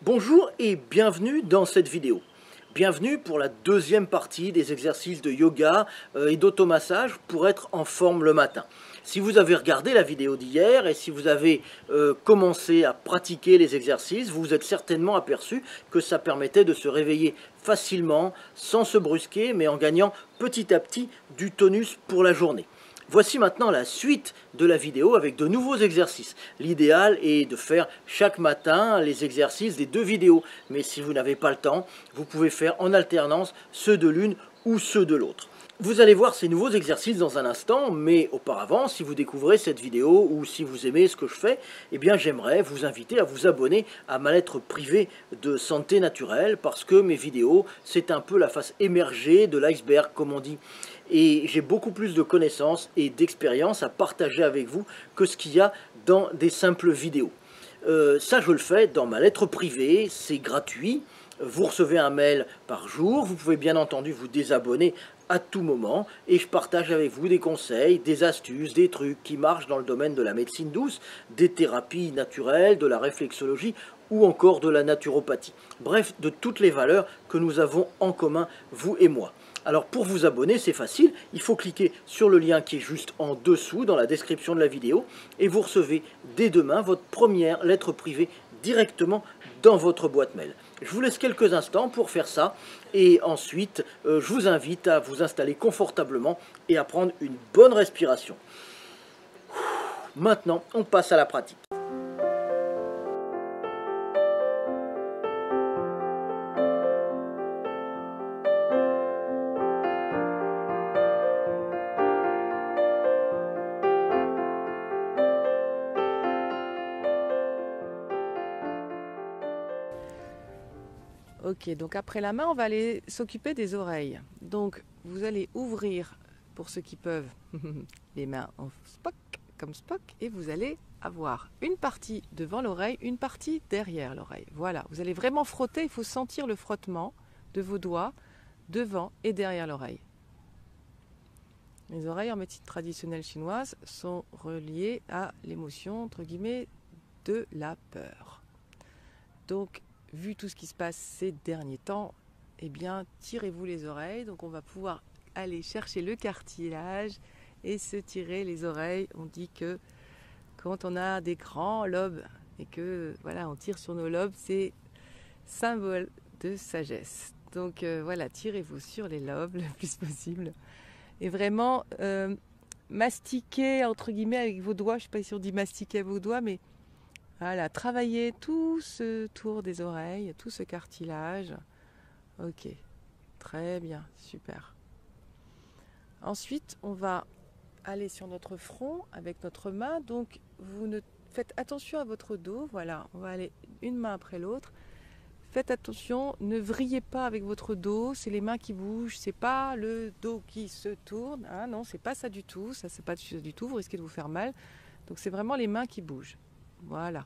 Bonjour et bienvenue dans cette vidéo. Bienvenue pour la deuxième partie des exercices de yoga et d'automassage pour être en forme le matin. Si vous avez regardé la vidéo d'hier et si vous avez commencé à pratiquer les exercices, vous vous êtes certainement aperçu que ça permettait de se réveiller facilement, sans se brusquer, mais en gagnant petit à petit du tonus pour la journée. Voici maintenant la suite de la vidéo avec de nouveaux exercices. L'idéal est de faire chaque matin les exercices des deux vidéos. Mais si vous n'avez pas le temps, vous pouvez faire en alternance ceux de l'une ou ceux de l'autre. Vous allez voir ces nouveaux exercices dans un instant, mais auparavant, si vous découvrez cette vidéo ou si vous aimez ce que je fais, eh bien j'aimerais vous inviter à vous abonner à ma lettre privée de santé naturelle parce que mes vidéos, c'est un peu la face émergée de l'iceberg, comme on dit. Et j'ai beaucoup plus de connaissances et d'expérience à partager avec vous que ce qu'il y a dans des simples vidéos. Ça, je le fais dans ma lettre privée, c'est gratuit. Vous recevez un mail par jour, vous pouvez bien entendu vous désabonner à tout moment et je partage avec vous des conseils, des astuces, des trucs qui marchent dans le domaine de la médecine douce, des thérapies naturelles, de la réflexologie ou encore de la naturopathie. Bref, de toutes les valeurs que nous avons en commun, vous et moi. Alors pour vous abonner, c'est facile, il faut cliquer sur le lien qui est juste en dessous dans la description de la vidéo et vous recevez dès demain votre première lettre privée directement dans votre boîte mail. Je vous laisse quelques instants pour faire ça et ensuite je vous invite à vous installer confortablement et à prendre une bonne respiration. Maintenant, on passe à la pratique. Ok, donc après la main, on va aller s'occuper des oreilles. Donc vous allez ouvrir, pour ceux qui peuvent, les mains en Spock, comme Spock, et vous allez avoir une partie devant l'oreille, une partie derrière l'oreille. Voilà, vous allez vraiment frotter, il faut sentir le frottement de vos doigts devant et derrière l'oreille. Les oreilles en médecine traditionnelle chinoise sont reliées à l'émotion, entre guillemets, de la peur. Donc, vu tout ce qui se passe ces derniers temps, eh bien, tirez-vous les oreilles. Donc, on va pouvoir aller chercher le cartilage et se tirer les oreilles. On dit que quand on a des grands lobes et que voilà, on tire sur nos lobes, c'est symbole de sagesse. Donc, voilà, tirez-vous sur les lobes le plus possible. Et vraiment, mastiquez, entre guillemets, avec vos doigts. Je ne sais pas si on dit mastiquer avec vos doigts, mais voilà, travaillez tout ce tour des oreilles, tout ce cartilage. Ok, très bien, super. Ensuite, on va aller sur notre front avec notre main. Donc, faites attention à votre dos. Voilà, on va aller une main après l'autre. Faites attention, ne vrillez pas avec votre dos. C'est les mains qui bougent, c'est pas le dos qui se tourne. Hein, non, c'est pas ça du tout. Ça, c'est pas ça du tout. Vous risquez de vous faire mal. Donc, c'est vraiment les mains qui bougent. Voilà.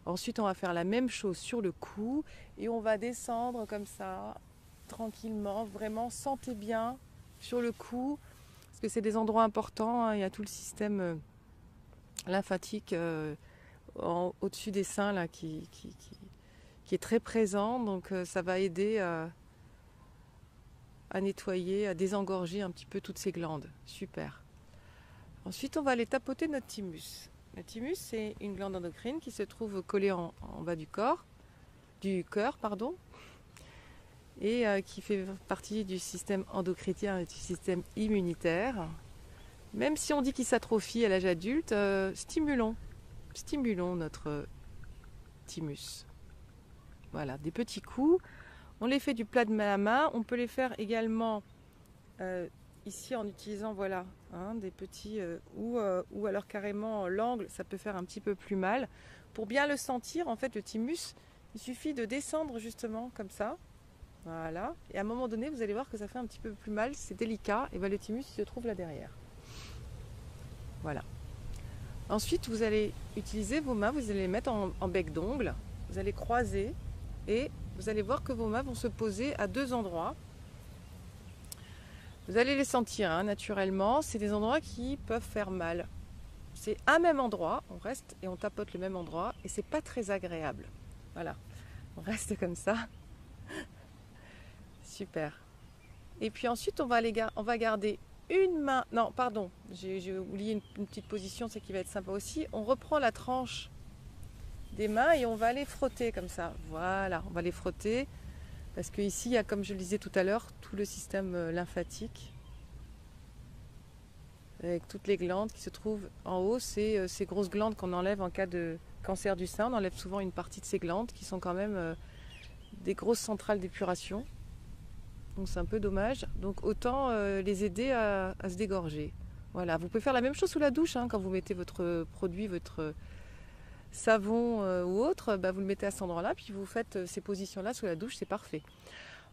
Ensuite, on va faire la même chose sur le cou et on va descendre comme ça, tranquillement. Vraiment, sentez bien sur le cou, parce que c'est des endroits importants. Hein. Il y a tout le système lymphatique au-dessus des seins là, qui est très présent. Donc, ça va aider à nettoyer, à désengorger un petit peu toutes ces glandes. Super. Ensuite, on va aller tapoter notre thymus. Le thymus, c'est une glande endocrine qui se trouve collée en bas du cœur, et qui fait partie du système endocrinien et du système immunitaire. Même si on dit qu'il s'atrophie à l'âge adulte, stimulons notre thymus. Voilà, des petits coups. On les fait du plat de la main. On peut les faire également ici en utilisant voilà des petits ou alors carrément l'angle, ça peut faire un petit peu plus mal. Pour bien le sentir, en fait, le thymus, il suffit de descendre justement comme ça. Voilà. Et à un moment donné, vous allez voir que ça fait un petit peu plus mal, c'est délicat. Et bien le thymus il se trouve là derrière. Voilà. Ensuite, vous allez utiliser vos mains, vous allez les mettre en bec d'ongle. Vous allez croiser et vous allez voir que vos mains vont se poser à deux endroits. Vous allez les sentir naturellement, c'est des endroits qui peuvent faire mal. C'est un même endroit, on reste et on tapote le même endroit et c'est pas très agréable. Voilà. On reste comme ça. Super. Et puis ensuite, on va garder une main. Non, pardon, j'ai oublié une petite position, c'est qui va être sympa aussi. On reprend la tranche des mains et on va les frotter comme ça. Voilà, on va les frotter. Parce que ici, il y a, comme je le disais tout à l'heure, tout le système lymphatique. Avec toutes les glandes qui se trouvent en haut. C'est ces grosses glandes qu'on enlève en cas de cancer du sein. On enlève souvent une partie de ces glandes qui sont quand même des grosses centrales d'épuration. Donc c'est un peu dommage. Donc autant les aider à se dégorger. Voilà, vous pouvez faire la même chose sous la douche hein, quand vous mettez votre produit, votre savon ou autre, bah, vous le mettez à cet endroit-là, puis vous faites ces positions-là sous la douche, c'est parfait.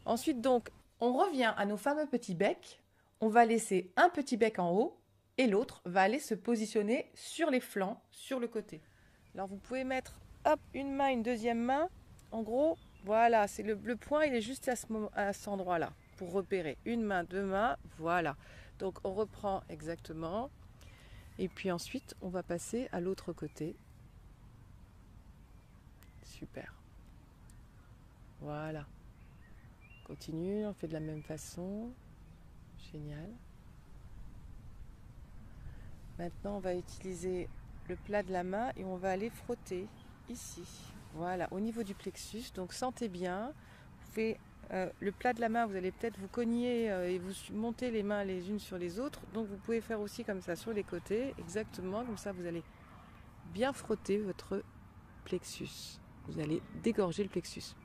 Ensuite donc, on revient à nos fameux petits becs. On va laisser un petit bec en haut et l'autre va aller se positionner sur les flancs, sur le côté. Alors vous pouvez mettre hop, une main, une deuxième main. En gros, voilà, c'est le point, il est juste à cet endroit-là pour repérer. Une main, deux mains, voilà. Donc on reprend exactement. Et puis ensuite, on va passer à l'autre côté. Super. Voilà. Continue, on fait de la même façon. Génial. Maintenant, on va utiliser le plat de la main et on va aller frotter ici. Voilà, au niveau du plexus. Donc sentez bien. Vous pouvez, le plat de la main, vous allez peut-être vous cogner et vous monter les mains les unes sur les autres. Donc vous pouvez faire aussi comme ça sur les côtés. Exactement, comme ça vous allez bien frotter votre plexus. Vous allez dégorger le plexus.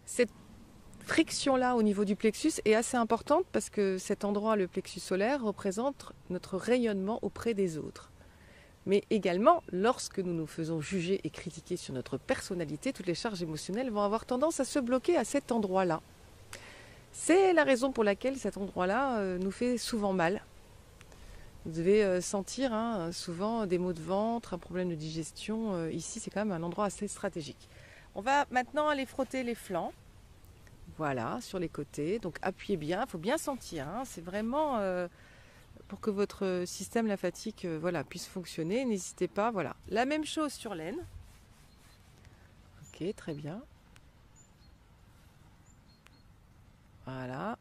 Cette friction-là au niveau du plexus est assez importante parce que cet endroit, le plexus solaire, représente notre rayonnement auprès des autres. Mais également, lorsque nous nous faisons juger et critiquer sur notre personnalité, toutes les charges émotionnelles vont avoir tendance à se bloquer à cet endroit-là. C'est la raison pour laquelle cet endroit-là nous fait souvent mal. Vous devez sentir souvent des maux de ventre, un problème de digestion. Ici, c'est quand même un endroit assez stratégique. On va maintenant aller frotter les flancs. Voilà, sur les côtés. Donc appuyez bien, il faut bien sentir. C'est vraiment pour que votre système lymphatique voilà, puisse fonctionner. N'hésitez pas. Voilà. La même chose sur l'aine. Ok, très bien. Voilà.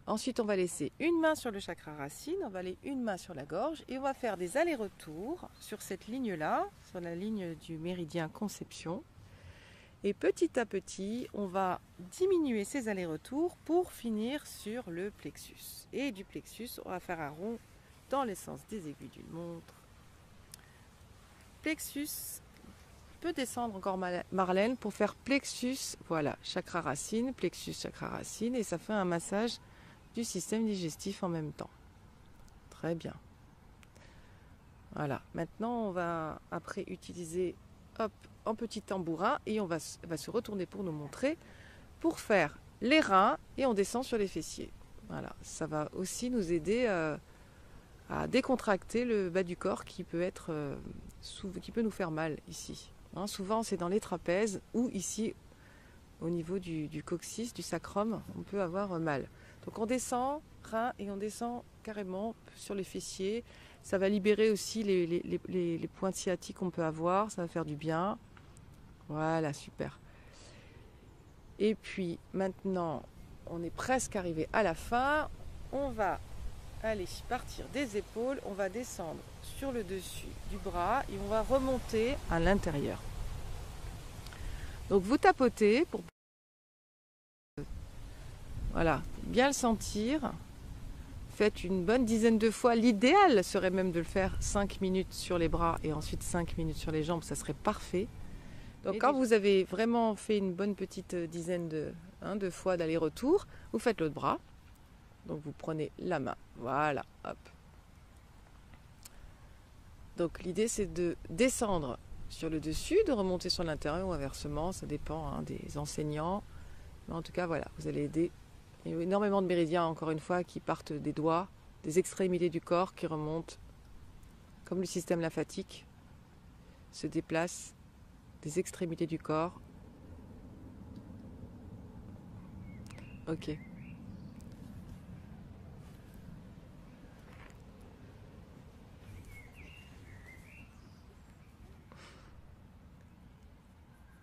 Ensuite, on va laisser une main sur le chakra racine, on va aller une main sur la gorge et on va faire des allers-retours sur cette ligne-là, sur la ligne du méridien conception. Et petit à petit, on va diminuer ces allers-retours pour finir sur le plexus. Et du plexus, on va faire un rond dans le sens des aiguilles d'une montre. Plexus peut descendre encore Marlène pour faire plexus, voilà, chakra racine, plexus, chakra racine, et ça fait un massage du système digestif en même temps. Très bien. Voilà, maintenant on va après utiliser hop, en petit tambourin et on va se retourner pour nous montrer pour faire les reins et on descend sur les fessiers. Voilà, ça va aussi nous aider à décontracter le bas du corps qui peut nous faire mal ici. Souvent c'est dans les trapèzes ou ici au niveau du coccyx, du sacrum, on peut avoir mal. Donc on descend reins et on descend carrément sur les fessiers. Ça va libérer aussi les points sciatiques qu'on peut avoir, ça va faire du bien. Voilà, super. Et puis maintenant, on est presque arrivé à la fin. On va aller partir des épaules, on va descendre sur le dessus du bras et on va remonter à l'intérieur. Donc vous tapotez pour voilà, bien le sentir. Faites une bonne dizaine de fois. L'idéal serait même de le faire 5 minutes sur les bras et ensuite 5 minutes sur les jambes, ça serait parfait. Donc quand vous avez vraiment fait une bonne petite dizaine de fois d'aller-retour, vous faites l'autre bras. Donc vous prenez la main, voilà, hop. Donc l'idée c'est de descendre sur le dessus, de remonter sur l'intérieur ou inversement, ça dépend des enseignants. Mais en tout cas voilà, vous allez aider. Il y a énormément de méridiens, encore une fois, qui partent des doigts, des extrémités du corps, qui remontent, comme le système lymphatique, se déplace des extrémités du corps. Ok.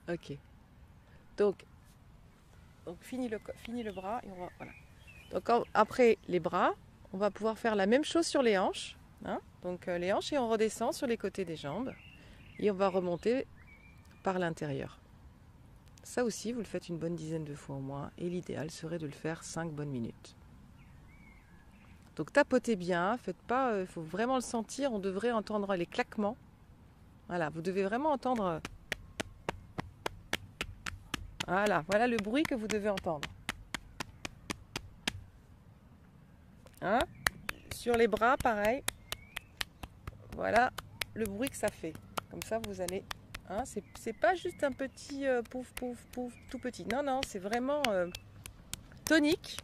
Ok. Donc fini le bras. Et voilà. Donc après les bras, on va pouvoir faire la même chose sur les hanches. Hein, donc les hanches et on redescend sur les côtés des jambes. Et on va remonter par l'intérieur. Ça aussi, vous le faites une bonne dizaine de fois au moins. Et l'idéal serait de le faire 5 bonnes minutes. Donc tapotez bien, faites pas, il faut vraiment le sentir, on devrait entendre les claquements. Voilà, vous devez vraiment entendre. Voilà le bruit que vous devez entendre. Hein? Sur les bras, pareil. Voilà le bruit que ça fait. Comme ça, vous allez. Hein, c'est pas juste un petit pouf, pouf, pouf, tout petit. Non, non, c'est vraiment tonique.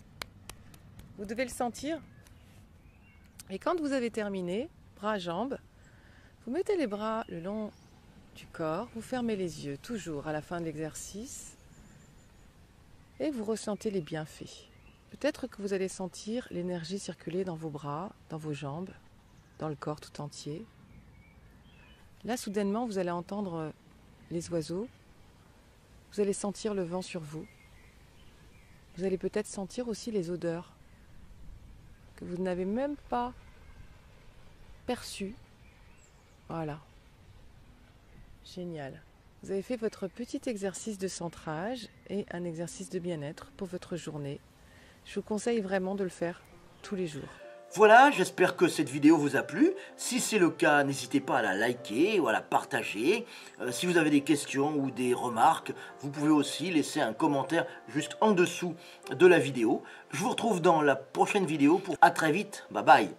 Vous devez le sentir. Et quand vous avez terminé, bras, jambes, vous mettez les bras le long du corps, vous fermez les yeux, toujours à la fin de l'exercice, et vous ressentez les bienfaits. Peut-être que vous allez sentir l'énergie circuler dans vos bras, dans vos jambes, dans le corps tout entier. Là, soudainement, vous allez entendre les oiseaux, vous allez sentir le vent sur vous, vous allez peut-être sentir aussi les odeurs que vous n'avez même pas perçues. Voilà. Génial. Vous avez fait votre petit exercice de centrage et un exercice de bien-être pour votre journée. Je vous conseille vraiment de le faire tous les jours. Voilà, j'espère que cette vidéo vous a plu. Si c'est le cas, n'hésitez pas à la liker ou à la partager. Si vous avez des questions ou des remarques, vous pouvez aussi laisser un commentaire juste en dessous de la vidéo. Je vous retrouve dans la prochaine vidéo. À très vite, bye bye.